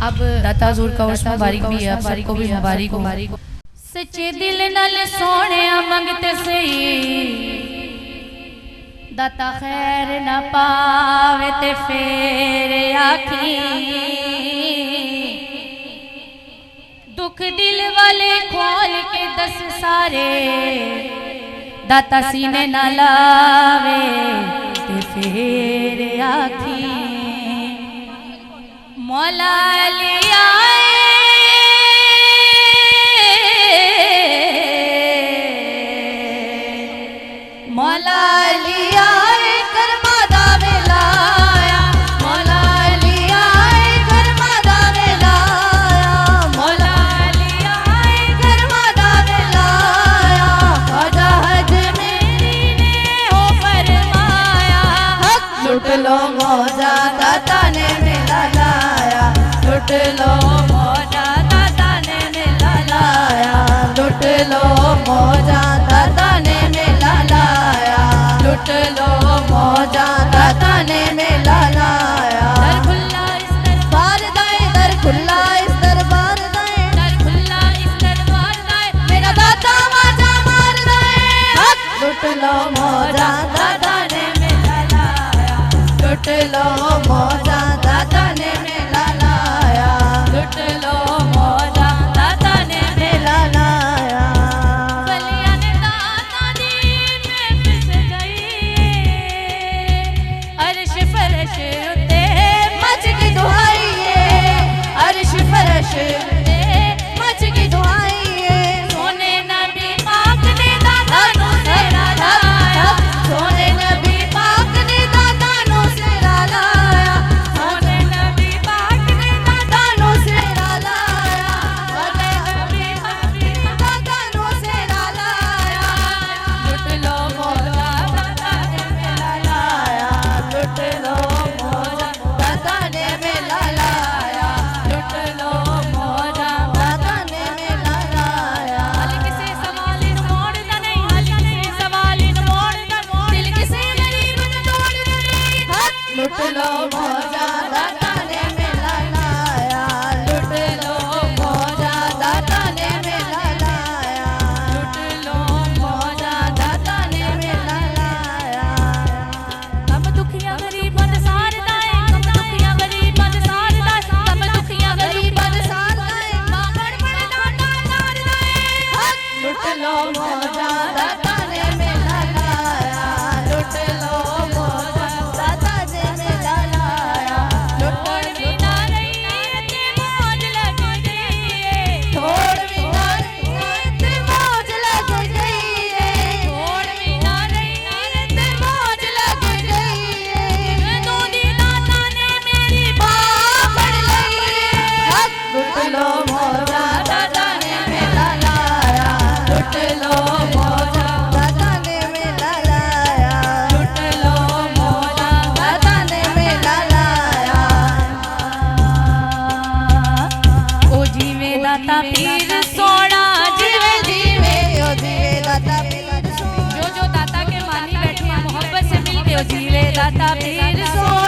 अब दाता हजूर का उर्स मुबारक भी है, आप सबको भी मुबारक हो। सच्चे दिल नाल सोने मंगते सही, दाता खैर ना पावे ते फेर आखी। दुख दिल वाले खोल के दस सारे, दाता सीने ना लावे ते फेर आखी। मौला लिया मौला लिया कर्मा दा वेलाया, मौला लिया कर्मा दा वेलाया, मौला लिया कर्मा दा वेलाया। ख्वाजा हज मेरी ने हो फरमाया, लुट लो मौजा दाता ने मेला लाया, लुट लो मौजा दाता ने मेला लाया, लुट लो मौजा दाता ने मेला लाया, लुट लो मौजा दाता ने मेला लाया। दर खुला इस दरबार दाए, दर खुला इस दरबार दाए, दर खुला इस दरबार दाए, मेरा दाता मौजा मार दाए। लुट लो मौजा दाता ने मेला लाया, लुट लो मौजा दाता ने मेला लाया, लुट लो मौजा दाता ने मेला लाया। गलियां ने दाता दी में फिस गई, अर्श फरश उते मच की दुआई, अर्श फरश उते मच की दुआई। सोने नबी पाक ने दाता नु सेरा लाया, सोने नबी पाक ने दाता नु सेरा लाया, सोने नबी पाक ने दाता नु सेरा लाया, सोने नबी पाक ने दाता नु सेरा लाया। लुट लो मौजा दाता ने मेला लाया, लुट लो मौजा दाता ने मेला लाया, लुट लो मौजा दाता ने मेला लाया। हल किसे सवाल नु मोड़दा नहीं, हल किसे सवाल नु मोड़दा, दिल किसे गरीब नु तोड़दा नहीं। लुट लो मौजा दाता ने मेला लाया, लुट लो मौजा दाता ने मेला लाया, लुट लो मौजा दाता ने मेला लाया। कम दुखियां गरीबां दे सारदा है, कम दुखियां गरीबां दे सारदा है, कम दुखियां गरीबां दे सारदा है, मांगण बड़ दाता मारदा है। लुट लो मौजा दाता ने मेला लाया, लुट लो मौजा दाता ने मेला लाया। लुटण भी ना रही ते मौज लग गई, थोड़ भी ना रही ते मौज लग गई, थोड़ भी ना रही ते मौज लग गई। दूधी दाता ने मेरी बाह फड़ लई, लुट लो मौजा दाता ने मेला लाया, लुट लो मौजा दाता ने मेला लाया, लुट लो मौजा दाता ने मेला लाया। ओ जीवे दाता पीर सोना, जीवे जीवे ओ जीवे दाता पीर सोना, जो दाता के मानी बैठे हैं मोहब्बत से मिल के ओ जीवे दाता पीर सोना।